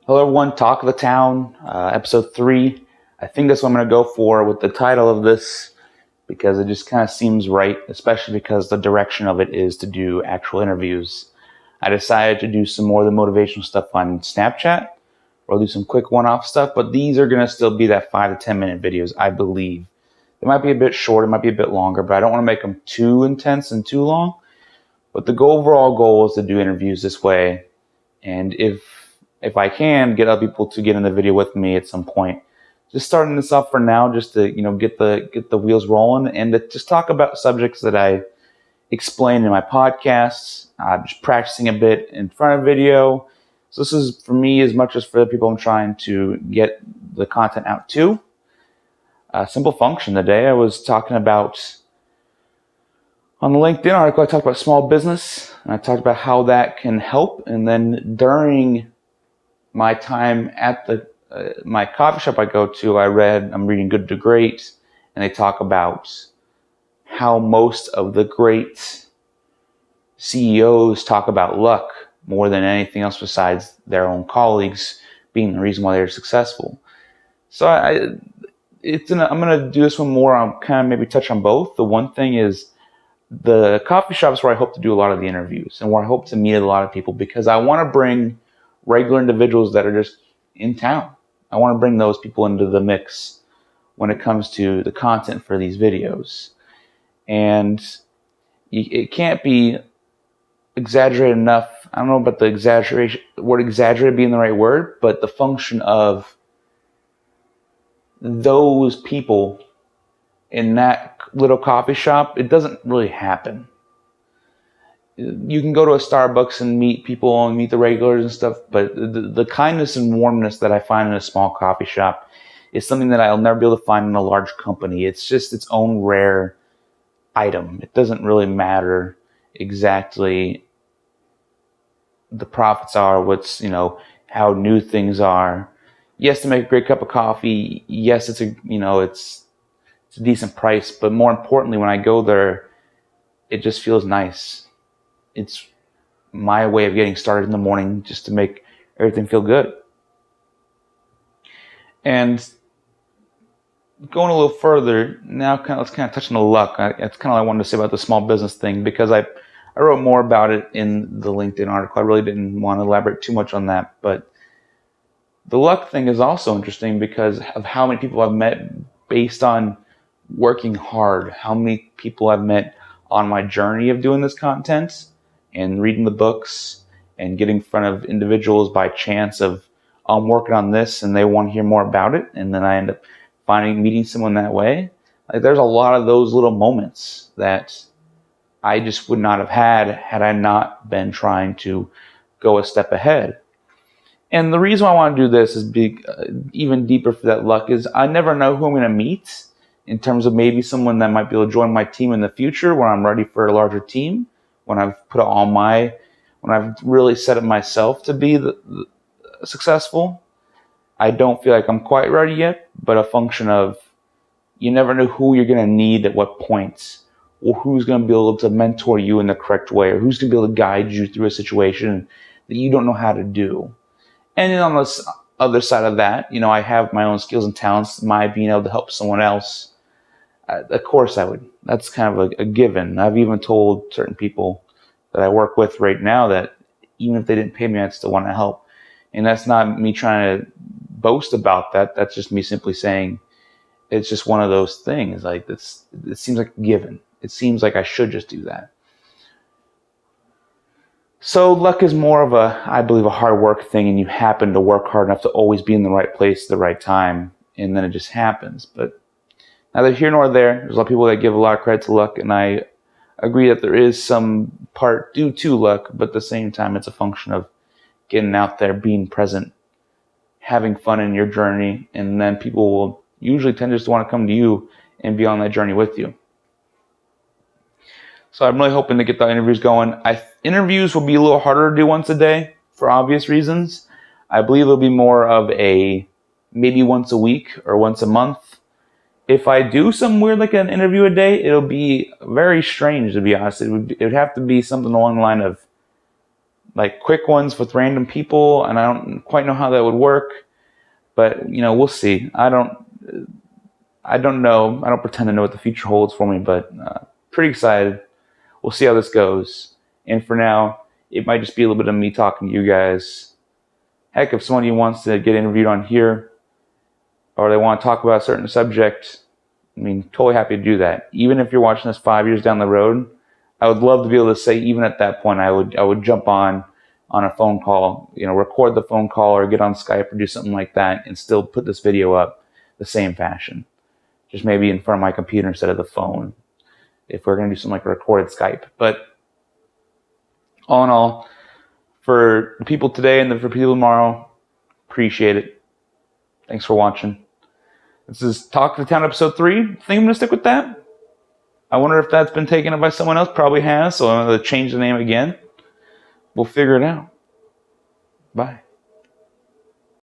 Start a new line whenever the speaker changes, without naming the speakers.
Hello, everyone. Talk of the Town, episode 3. I think that's what I'm going to go for with the title of this because it just kind of seems right, especially because the direction of it is to do actual interviews. I decided to do some more of the motivational stuff on Snapchat. Or I'll do some quick one-off stuff, but these are going to still be that 5 to 10 minute videos, I believe. They might be a bit short, it might be a bit longer, but I don't want to make them too intense and too long. But the overall goal is to do interviews this way, and if I can get other people to get in the video with me at some point, just starting this off for now, just to get the wheels rolling, and to just talk about subjects that I explain in my podcasts. Just practicing a bit in front of video. So this is for me as much as for the people I'm trying to get the content out to. Simple function today. I was talking about on the LinkedIn article. I talked about small business, and I talked about how that can help. And then during my time at my coffee shop I go to, I'm reading Good to Great, and they talk about how most of the great CEOs talk about luck more than anything else besides their own colleagues being the reason why they're successful. So I'm going to do this one more. I'll kind of maybe touch on both. The one thing is the coffee shop is where I hope to do a lot of the interviews and where I hope to meet a lot of people, because I want to bring regular individuals that are just in town. I want to bring those people into the mix when it comes to the content for these videos. And it can't be exaggerated enough. I don't know about the exaggeration, word exaggerated being the right word, but the function of those people in that little coffee shop, it doesn't really happen. You can go to a Starbucks and meet people and meet the regulars and stuff, but the kindness and warmness that I find in a small coffee shop is something that I'll never be able to find in a large company. It's just its own rare item. It doesn't really matter exactly the profits are, how new things are. Yes, to make a great cup of coffee, yes, it's a decent price, but more importantly, when I go there, it just feels nice. It's my way of getting started in the morning, just to make everything feel good. And going a little further, now let's touch on the luck. That's kind of what I wanted to say about the small business thing, because I wrote more about it in the LinkedIn article. I really didn't want to elaborate too much on that, but the luck thing is also interesting because of how many people I've met based on working hard, how many people I've met on my journey of doing this content and reading the books and getting in front of individuals by chance of, I'm working on this and they want to hear more about it, and then I end up meeting someone that way. Like, there's a lot of those little moments that I just would not have had I not been trying to go a step ahead. And the reason why I want to do this is even deeper for that luck is I never know who I'm going to meet, in terms of maybe someone that might be able to join my team in the future when I'm ready for a larger team, when I've really set it myself to be the successful. I don't feel like I'm quite ready yet, but a function of, you never know who you're going to need at what points, or who's going to be able to mentor you in the correct way, or who's going to be able to guide you through a situation that you don't know how to do. And then on the other side of that, I have my own skills and talents, my being able to help someone else. Of course I would. That's kind of a given. I've even told certain people that I work with right now that even if they didn't pay me, I'd still want to help. And that's not me trying to boast about that. That's just me simply saying it's just one of those things. Like, it seems like a given. It seems like I should just do that. So luck is more of I believe, a hard work thing, and you happen to work hard enough to always be in the right place at the right time, and then it just happens. But neither here nor there. There's a lot of people that give a lot of credit to luck, and I agree that there is some part due to luck, but at the same time, it's a function of getting out there, being present, having fun in your journey, and then people will usually tend to just want to come to you and be on that journey with you. So I'm really hoping to get the interviews going. Interviews will be a little harder to do once a day for obvious reasons. I believe it'll be more of a maybe once a week or once a month. If I do something weird like an interview a day, it'll be very strange, to be honest. It would have to be something along the line of like quick ones with random people, and I don't quite know how that would work. But we'll see. I don't know. I don't pretend to know what the future holds for me, but pretty excited. We'll see how this goes. And for now, it might just be a little bit of me talking to you guys. Heck, if somebody wants to get interviewed on here, or they want to talk about a certain subject, totally happy to do that. Even if you're watching this 5 years down the road, I would love to be able to say, even at that point, I would jump on a phone call, record the phone call or get on Skype or do something like that and still put this video up the same fashion. Just maybe in front of my computer instead of the phone, if we're going to do something like a recorded Skype. But all in all, for the people today and for people tomorrow, appreciate it. Thanks for watching. This is Talk of the Town episode 3. I think I'm going to stick with that. I wonder if that's been taken up by someone else. Probably has, so I'm going to change the name again. We'll figure it out. Bye.